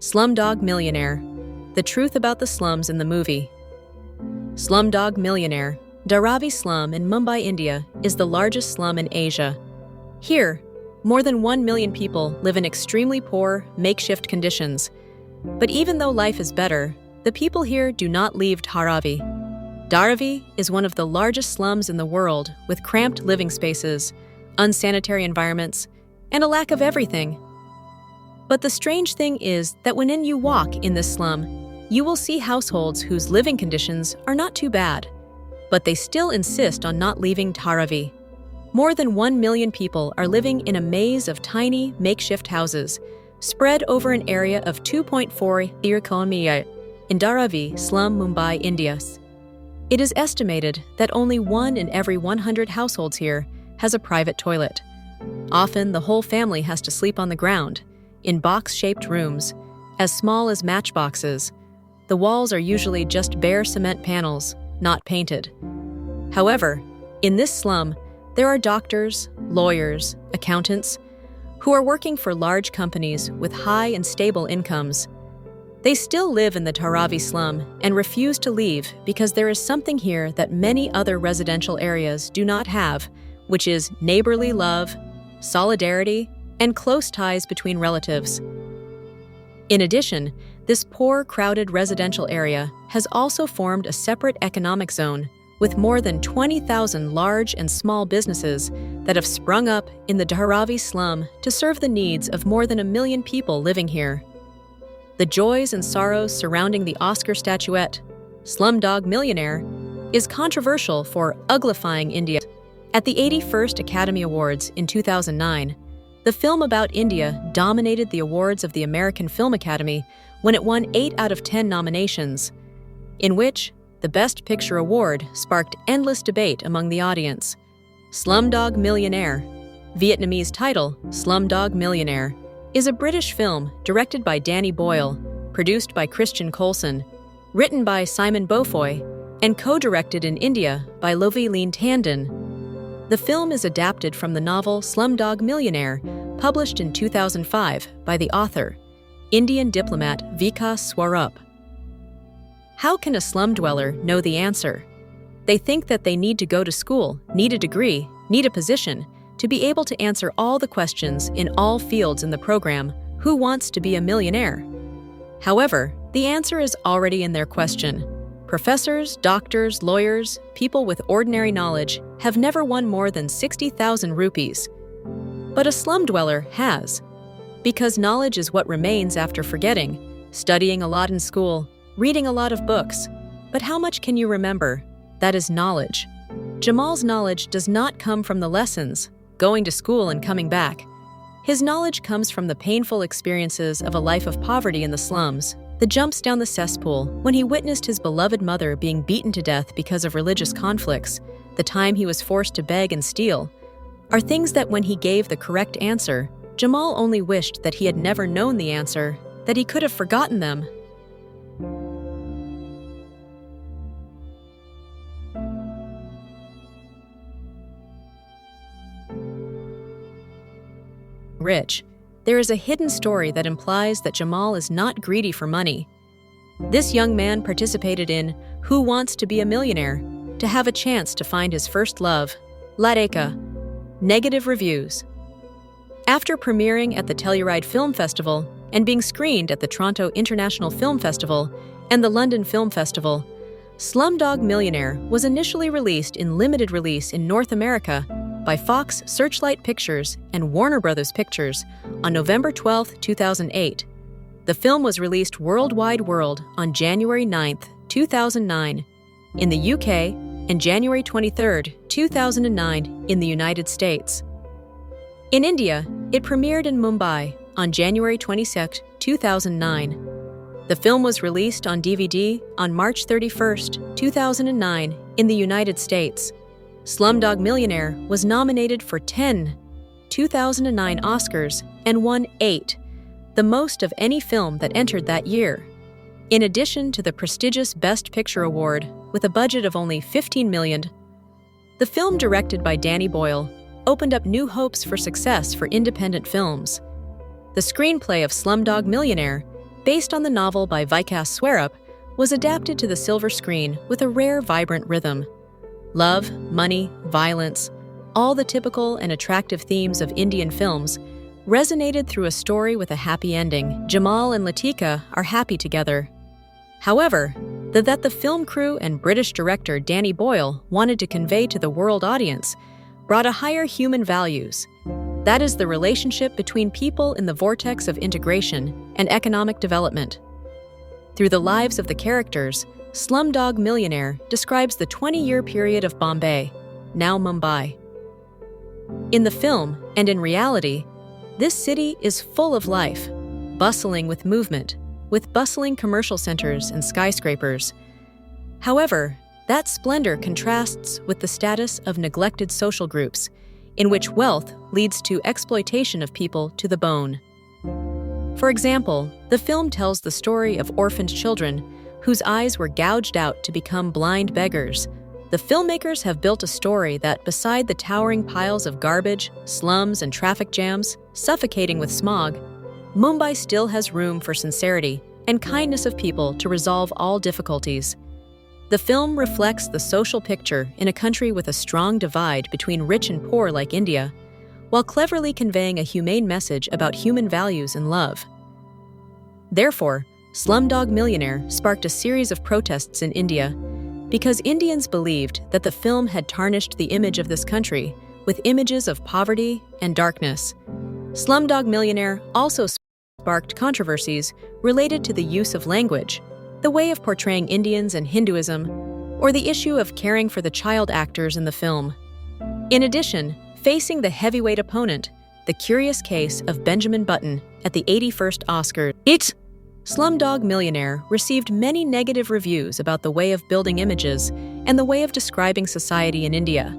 Slumdog Millionaire. The truth about the slums in the movie. Slumdog Millionaire. Dharavi slum in Mumbai, India, is the largest slum in Asia. Here, more than 1 million people live in extremely poor, makeshift conditions. But even though life is better, the people here do not leave Dharavi. Dharavi is one of the largest slums in the world, with cramped living spaces, unsanitary environments, and a lack of everything. But the strange thing is that when you walk in this slum, you will see households whose living conditions are not too bad, but they still insist on not leaving Dharavi. More than 1 million people are living in a maze of tiny, makeshift houses, spread over an area of 2.4 km in Dharavi slum, Mumbai, India. It is estimated that only 1 in every 100 households here has a private toilet. Often, the whole family has to sleep on the ground, in box-shaped rooms, as small as matchboxes. The walls are usually just bare cement panels, not painted. However, in this slum, there are doctors, lawyers, accountants, who are working for large companies with high and stable incomes. They still live in the Dharavi slum and refuse to leave because there is something here that many other residential areas do not have, which is neighborly love, solidarity, and close ties between relatives. In addition, this poor, crowded residential area has also formed a separate economic zone with more than 20,000 large and small businesses that have sprung up in the Dharavi slum to serve the needs of more than 1 million people living here. The joys and sorrows surrounding the Oscar statuette, Slumdog Millionaire, is controversial for uglifying India. At the 81st Academy Awards in 2009, the film about India dominated the awards of the American Film Academy when it won 8 out of 10 nominations, in which the Best Picture award sparked endless debate among the audience. Slumdog Millionaire, Vietnamese title Slumdog Millionaire, is a British film directed by Danny Boyle, produced by Christian Coulson, written by Simon Beaufoy, and co-directed in India by Loveleen Tandon. The film is adapted from the novel Slumdog Millionaire, published in 2005 by the author, Indian diplomat Vikas Swarup. How can a slum dweller know the answer? They think that they need to go to school, need a degree, need a position, to be able to answer all the questions in all fields in the program, Who Wants to Be a Millionaire? However, the answer is already in their question. Professors, doctors, lawyers, people with ordinary knowledge have never won more than 60,000 rupees. But a slum dweller has. Because knowledge is what remains after forgetting, studying a lot in school, reading a lot of books. But how much can you remember? That is knowledge. Jamal's knowledge does not come from the lessons, going to school and coming back. His knowledge comes from the painful experiences of a life of poverty in the slums, the jumps down the cesspool when he witnessed his beloved mother being beaten to death because of religious conflicts, the time he was forced to beg and steal, are things that when he gave the correct answer, Jamal only wished that he had never known the answer, that he could have forgotten them. Rich. There is a hidden story that implies that Jamal is not greedy for money. This young man participated in Who Wants to Be a Millionaire to have a chance to find his first love, Ladeka. Negative reviews. After premiering at the Telluride Film Festival and being screened at the Toronto International Film Festival and the London Film Festival, Slumdog Millionaire was initially released in limited release in North America by Fox Searchlight Pictures and Warner Bros. Pictures on November 12, 2008. The film was released worldwide on January 9, 2009, in the UK, and January 23, 2009, in the United States. In India, it premiered in Mumbai on January 26, 2009. The film was released on DVD on March 31, 2009, in the United States. Slumdog Millionaire was nominated for 10 2009 Oscars and won 8, the most of any film that entered that year. In addition to the prestigious Best Picture award with a budget of only $15 million, the film, directed by Danny Boyle, opened up new hopes for success for independent films. The screenplay of Slumdog Millionaire based on the novel by Vikas Swarup, was adapted to the silver screen with a rare, vibrant rhythm. Love, money, violence, all the typical and attractive themes of Indian films, resonated through a story with a happy ending. Jamal and Latika are happy together. However, that the film crew and British director Danny Boyle wanted to convey to the world audience brought a higher human values. That is the relationship between people in the vortex of integration and economic development. Through the lives of the characters, Slumdog Millionaire describes the 20-year period of Bombay, now Mumbai. In the film, and in reality, this city is full of life, bustling with movement, with bustling commercial centers and skyscrapers. However, that splendor contrasts with the status of neglected social groups, in which wealth leads to exploitation of people to the bone. For example, the film tells the story of orphaned children whose eyes were gouged out to become blind beggars. The filmmakers have built a story that, beside the towering piles of garbage, slums, and traffic jams, suffocating with smog, Mumbai still has room for sincerity and kindness of people to resolve all difficulties. The film reflects the social picture in a country with a strong divide between rich and poor like India, while cleverly conveying a humane message about human values and love. Therefore, Slumdog Millionaire sparked a series of protests in India because Indians believed that the film had tarnished the image of this country with images of poverty and darkness. Slumdog Millionaire also sparked controversies related to the use of language, the way of portraying Indians and Hinduism, or the issue of caring for the child actors in the film. In addition, facing the heavyweight opponent, the curious case of Benjamin Button at the 81st Oscars, Slumdog Millionaire received many negative reviews about the way of building images and the way of describing society in India.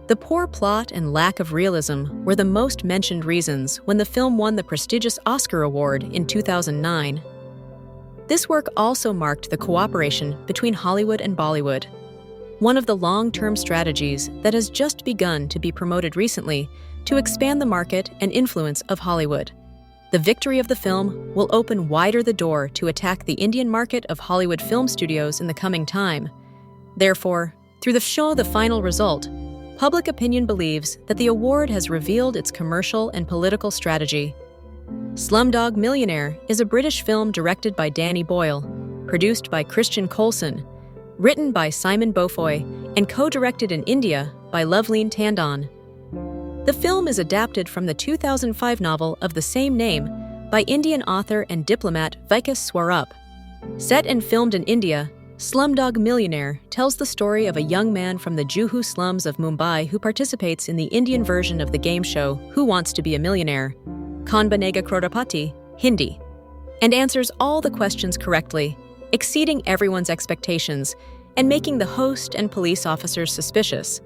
The poor plot and lack of realism were the most mentioned reasons when the film won the prestigious Oscar Award in 2009. This work also marked the cooperation between Hollywood and Bollywood, one of the long-term strategies that has just begun to be promoted recently to expand the market and influence of Hollywood. The victory of the film will open wider the door to attack the Indian market of Hollywood film studios in the coming time. Therefore, through the final result, public opinion believes that the award has revealed its commercial and political strategy. Slumdog Millionaire is a British film directed by Danny Boyle, produced by Christian Coulson, written by Simon Beaufoy, and co-directed in India by Loveleen Tandon. The film is adapted from the 2005 novel of the same name by Indian author and diplomat Vikas Swarup. Set and filmed in India, Slumdog Millionaire tells the story of a young man from the Juhu slums of Mumbai who participates in the Indian version of the game show Who Wants to Be a Millionaire? Kaun Banega Crorepati, Hindi, and answers all the questions correctly, exceeding everyone's expectations and making the host and police officers suspicious.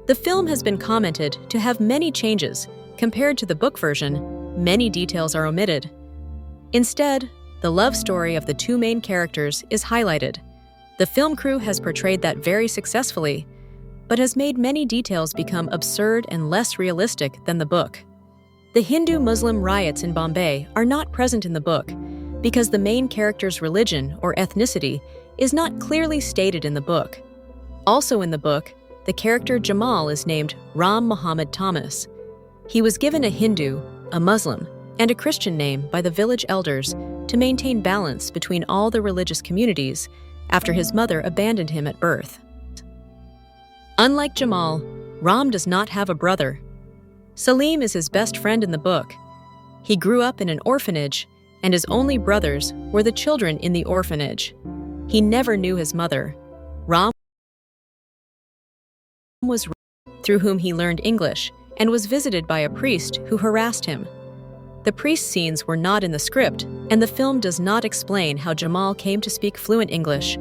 The film has been commented to have many changes. Compared to the book version, many details are omitted. Instead, the love story of the two main characters is highlighted. The film crew has portrayed that very successfully, but has made many details become absurd and less realistic than the book. The Hindu-Muslim riots in Bombay are not present in the book because the main character's religion or ethnicity is not clearly stated in the book. Also in the book, the character Jamal is named Ram Muhammad Thomas. He was given a Hindu, a Muslim, and a Christian name by the village elders to maintain balance between all the religious communities after his mother abandoned him at birth. Unlike Jamal, Ram does not have a brother. Salim is his best friend in the book. He grew up in an orphanage, and his only brothers were the children in the orphanage. He never knew his mother. Ram was through whom he learned English and was visited by a priest who harassed him. The priest scenes were not in the script, and the film does not explain how Jamal came to speak fluent English.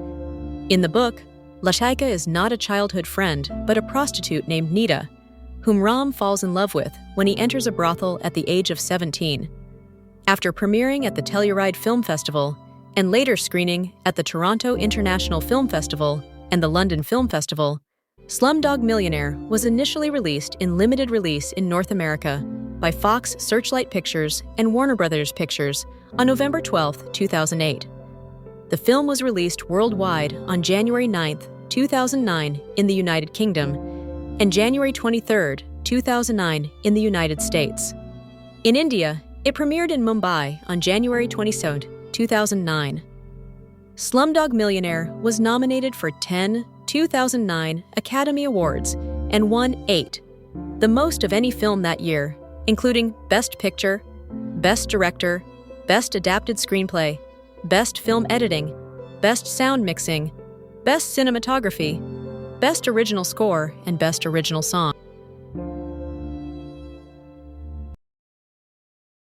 In the book, Latika is not a childhood friend, but a prostitute named Nita, whom Ram falls in love with when he enters a brothel at the age of 17. After premiering at the Telluride Film Festival and later screening at the Toronto International Film Festival and the London Film Festival, Slumdog Millionaire was initially released in limited release in North America by Fox Searchlight Pictures and Warner Brothers Pictures on November 12, 2008. The film was released worldwide on January 9, 2009 in the United Kingdom and January 23, 2009 in the United States. In India, it premiered in Mumbai on January 27, 2009. Slumdog Millionaire was nominated for 10 2009 Academy Awards and won 8, the most of any film that year, including Best Picture, Best Director, Best Adapted Screenplay, Best Film Editing, Best Sound Mixing, Best Cinematography, Best Original Score, and Best Original Song.